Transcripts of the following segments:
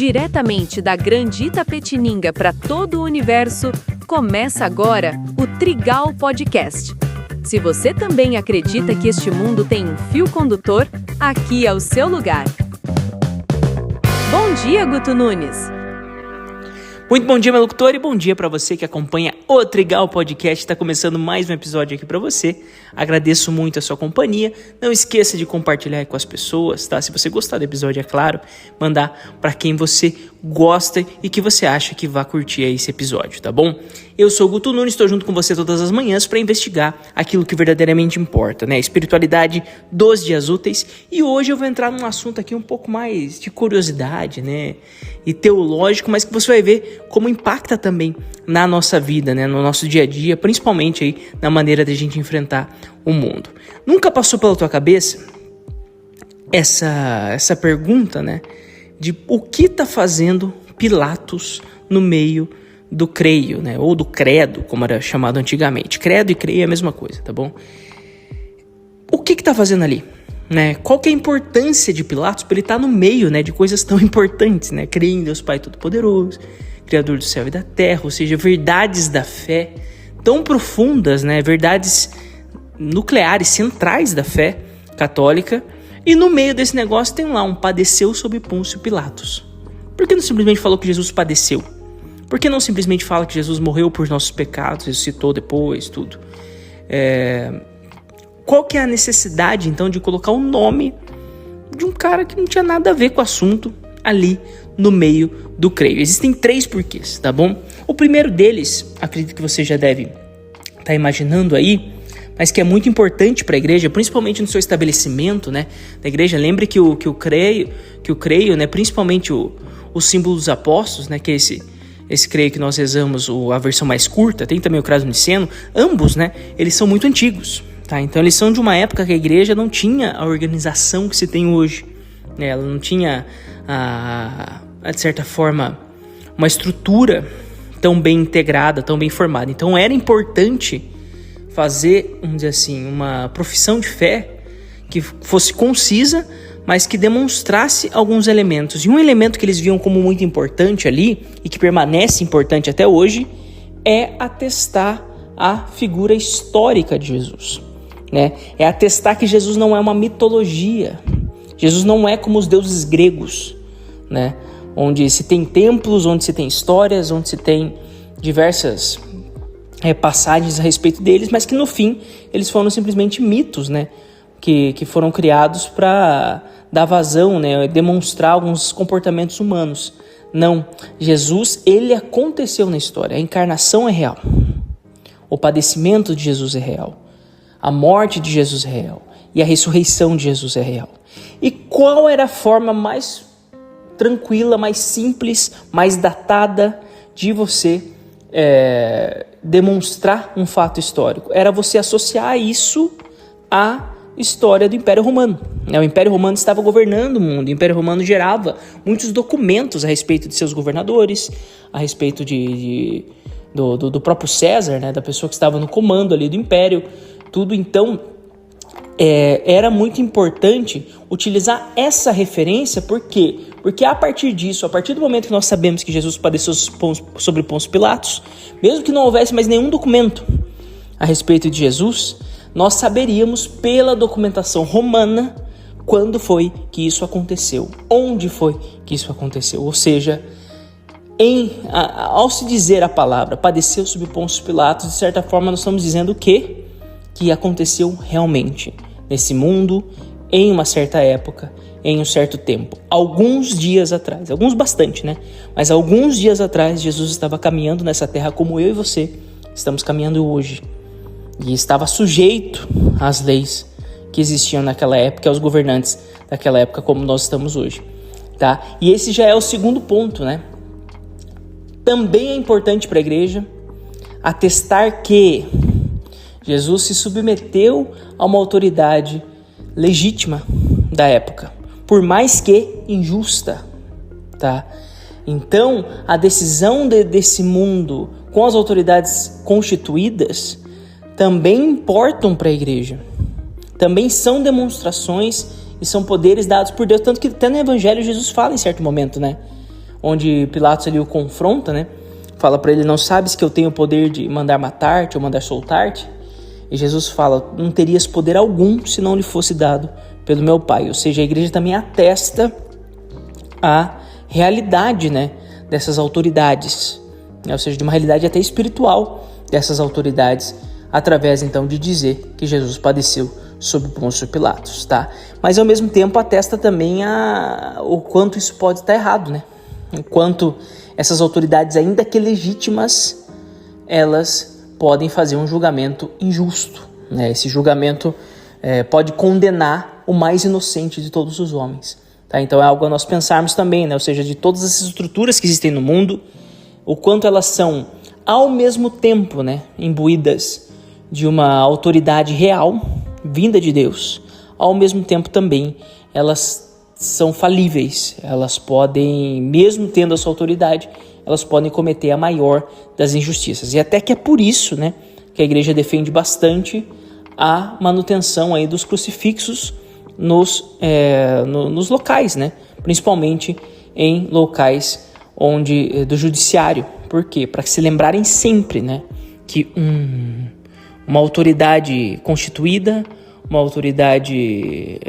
Diretamente da Grande Itapetininga para todo o universo, começa agora o Trigal Podcast. Se você também acredita que este mundo tem um fio condutor, aqui é o seu lugar. Bom dia, Guto Nunes! Muito bom dia, meu locutor, e bom dia para você que acompanha o Trigal Podcast. Está começando mais um episódio aqui para você. Agradeço muito a sua companhia. Não esqueça de compartilhar com as pessoas, tá? Se você gostar do episódio, é claro, mandar para quem você gosta e que você acha que vai curtir esse episódio, tá bom? Eu sou o Guto Nunes, estou junto com você todas as manhãs para investigar aquilo que verdadeiramente importa, né? Espiritualidade dos dias úteis. E hoje eu vou entrar num assunto aqui um pouco mais de curiosidade, né? E teológico, mas que você vai ver como impacta também na nossa vida, né? No nosso dia a dia, principalmente aí na maneira de a gente enfrentar o mundo. Nunca passou pela tua cabeça essa pergunta, né? De o que está fazendo Pilatos no meio do creio, né? Ou do credo, como era chamado antigamente. Credo e creio é a mesma coisa, tá bom? O que está fazendo ali? Né? Qual que é a importância de Pilatos para ele estar no meio, né, de coisas tão importantes, né? Crer em Deus Pai Todo-Poderoso, Criador do céu e da terra, ou seja, verdades da fé tão profundas, né? Verdades nucleares, centrais da fé católica. E no meio desse negócio tem lá um padeceu sob Pôncio Pilatos. Por que não simplesmente falou que Jesus padeceu? Por que não simplesmente fala que Jesus morreu por nossos pecados, ressuscitou depois, tudo? Qual que é a necessidade, então, de colocar o nome de um cara que não tinha nada a ver com o assunto ali no meio do creio? Existem 3 porquês, tá bom? O primeiro deles, acredito que você já deve estar imaginando aí, mas que é muito importante para a igreja, principalmente no seu estabelecimento, né, da igreja. Lembre que o creio, né, principalmente o símbolo dos apóstolos, né, que é esse creio que nós rezamos, a versão mais curta, tem também o credo niceno, ambos, né, eles são muito antigos. Tá, então eles são de uma época que a igreja não tinha a organização que se tem hoje, né? Ela não tinha, de certa forma, uma estrutura tão bem integrada, tão bem formada. Então era importante fazer, vamos dizer assim, uma profissão de fé que fosse concisa, mas que demonstrasse alguns elementos. E um elemento que eles viam como muito importante ali, e que permanece importante até hoje, é atestar a figura histórica de Jesus. Né? É atestar que Jesus não é uma mitologia. Jesus não é como os deuses gregos, né? Onde se tem templos, onde se tem histórias, onde se tem diversas passagens a respeito deles, mas que no fim eles foram simplesmente mitos, né? Que foram criados para dar vazão, né? Demonstrar alguns comportamentos humanos. Não, Jesus, ele aconteceu na história. A encarnação é real. O padecimento de Jesus é real. A morte de Jesus é real e a ressurreição de Jesus é real. E qual era a forma mais tranquila, mais simples, mais datada de você demonstrar um fato histórico? Era você associar isso à história do Império Romano. O Império Romano estava governando o mundo, o Império Romano gerava muitos documentos a respeito de seus governadores, a respeito do próprio César, né, da pessoa que estava no comando ali do Império. Tudo, então, era muito importante utilizar essa referência. Por quê? Porque a partir disso, a partir do momento que nós sabemos que Jesus padeceu sobre Pôncio Pilatos, mesmo que não houvesse mais nenhum documento a respeito de Jesus, nós saberíamos pela documentação romana quando foi que isso aconteceu, onde foi que isso aconteceu. Ou seja, ao se dizer a palavra padeceu sob Pôncio Pilatos, de certa forma nós estamos dizendo o quê? Que aconteceu realmente nesse mundo, em uma certa época, em um certo tempo. Alguns dias atrás, alguns bastante, né? Mas alguns dias atrás, Jesus estava caminhando nessa terra como eu e você estamos caminhando hoje. E estava sujeito às leis que existiam naquela época, aos governantes daquela época como nós estamos hoje. Tá? E esse já é o segundo ponto, né? Também é importante para a igreja atestar que Jesus se submeteu a uma autoridade legítima da época, por mais que injusta, tá? Então, a decisão desse mundo com as autoridades constituídas também importam para a igreja. Também são demonstrações e são poderes dados por Deus, tanto que até no Evangelho Jesus fala em certo momento, né? onde Pilatos ali o confronta, né? Fala para ele, não sabes que eu tenho o poder de mandar matar-te ou mandar soltar-te? E Jesus fala, não terias poder algum se não lhe fosse dado pelo meu Pai. Ou seja, a igreja também atesta a realidade, né, dessas autoridades, né? Ou seja, de uma realidade até espiritual dessas autoridades, através então de dizer que Jesus padeceu sob Pôncio Pilatos, tá? Mas ao mesmo tempo atesta também o quanto isso pode estar errado, né? O quanto essas autoridades, ainda que legítimas, elas podem fazer um julgamento injusto, né? Esse julgamento pode condenar o mais inocente de todos os homens, tá? Então é algo a nós pensarmos também, né? Ou seja, de todas essas estruturas que existem no mundo, o quanto elas são ao mesmo tempo, né, imbuídas de uma autoridade real, vinda de Deus, ao mesmo tempo também elas são falíveis, elas podem, mesmo tendo essa autoridade, elas podem cometer a maior das injustiças. E até que é por isso, né, que a igreja defende bastante a manutenção aí dos crucifixos nos locais, né, principalmente em locais do judiciário. Por quê? Para se lembrarem sempre, né, que uma autoridade constituída, uma autoridade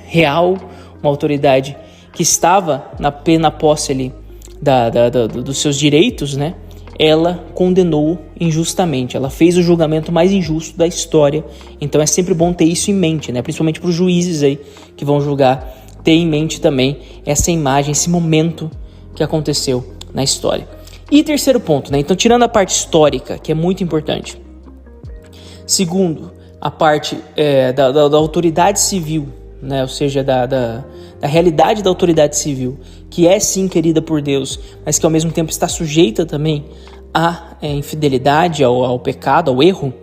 real, uma autoridade que estava na plena posse ali dos seus direitos, né, ela condenou injustamente, ela fez o julgamento mais injusto da história. Então é sempre bom ter isso em mente, né, principalmente para os juízes aí que vão julgar, ter em mente também essa imagem, esse momento que aconteceu na história. E terceiro ponto, né? Então, tirando a parte histórica, que é muito importante. Segundo, a parte da autoridade civil, né? Ou seja, da realidade da autoridade civil, que é sim querida por Deus, mas que ao mesmo tempo está sujeita também à infidelidade, ao pecado, ao erro,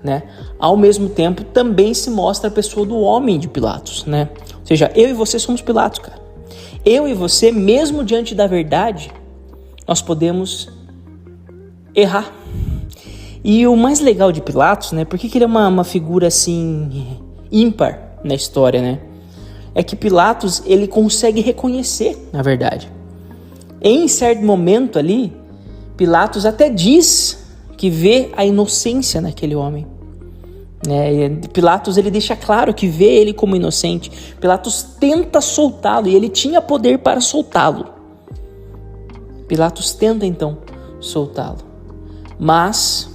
né? Ao mesmo tempo também se mostra a pessoa do homem de Pilatos, né? Ou seja, eu e você somos Pilatos, cara. Eu e você, mesmo diante da verdade, nós podemos errar. E o mais legal de Pilatos, né? Por que ele é uma figura assim ímpar na história, né? É que Pilatos, ele consegue reconhecer a verdade. Em certo momento ali, Pilatos até diz que vê a inocência naquele homem, né? Pilatos, ele deixa claro que vê ele como inocente. Pilatos tenta soltá-lo e ele tinha poder para soltá-lo. Pilatos tenta então soltá-lo, mas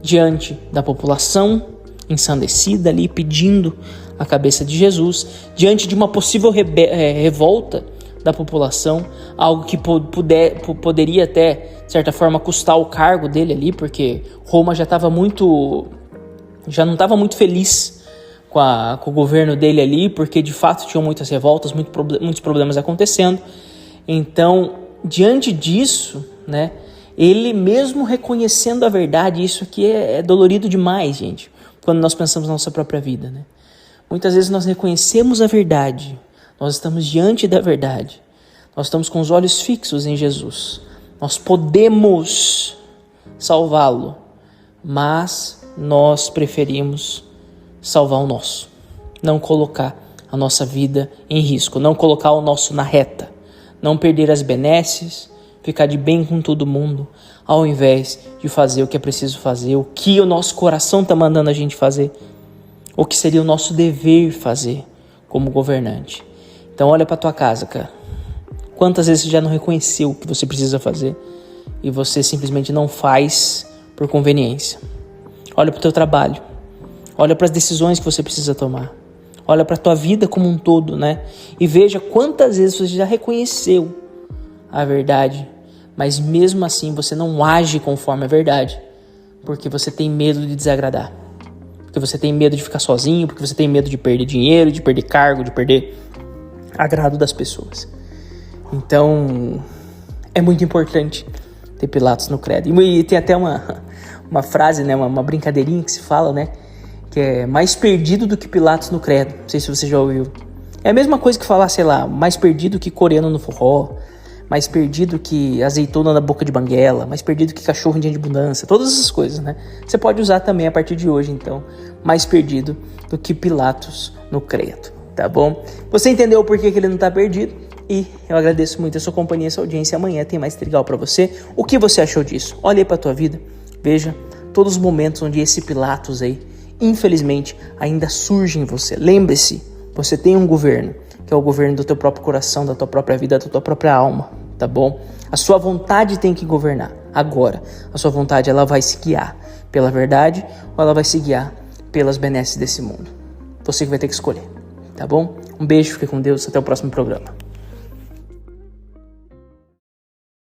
diante da população ensandecida ali pedindo a cabeça de Jesus, diante de uma possível revolta da população, algo que poderia até, de certa forma, custar o cargo dele ali, porque Roma já não estava muito feliz com o governo dele ali, porque de fato tinham muitas revoltas, muitos problemas acontecendo. Então, diante disso, né, ele mesmo reconhecendo a verdade, isso aqui é dolorido demais, gente, quando nós pensamos na nossa própria vida, né? Muitas vezes nós reconhecemos a verdade, nós estamos diante da verdade, nós estamos com os olhos fixos em Jesus, nós podemos salvá-lo, mas nós preferimos salvar o nosso, não colocar a nossa vida em risco, não colocar o nosso na reta, não perder as benesses, ficar de bem com todo mundo, ao invés de fazer o que é preciso fazer, o que o nosso coração está mandando a gente fazer, o que seria o nosso dever fazer como governante. Então olha para tua casa, cara. Quantas vezes você já não reconheceu o que você precisa fazer e você simplesmente não faz por conveniência? Olha para o teu trabalho, olha para as decisões que você precisa tomar, olha para a tua vida como um todo, né? E veja quantas vezes você já reconheceu a verdade, mas mesmo assim você não age conforme a verdade, porque você tem medo de desagradar, porque você tem medo de ficar sozinho, porque você tem medo de perder dinheiro, de perder cargo, de perder agrado das pessoas. Então, é muito importante ter Pilatos no credo. E tem até uma frase, né, uma brincadeirinha que se fala, né, que é mais perdido do que Pilatos no credo. Não sei se você já ouviu. É a mesma coisa que falar, sei lá, mais perdido que coreano no forró, mais perdido que azeitona na boca de banguela, mais perdido que cachorro em dia de abundância, todas essas coisas, né? Você pode usar também a partir de hoje, então, mais perdido do que Pilatos no credo, tá bom? Você entendeu por que ele não está perdido? E eu agradeço muito a sua companhia, a sua audiência. Amanhã tem mais Trigal pra você. O que você achou disso? Olha aí pra tua vida. Veja todos os momentos onde esse Pilatos aí, infelizmente, ainda surge em você. Lembre-se, você tem um governo, que é o governo do teu próprio coração, da tua própria vida, da tua própria alma, tá bom? A sua vontade tem que governar. Agora, a sua vontade, ela vai se guiar pela verdade ou ela vai se guiar pelas benesses desse mundo? Você que vai ter que escolher, tá bom? Um beijo, fique com Deus, até o próximo programa.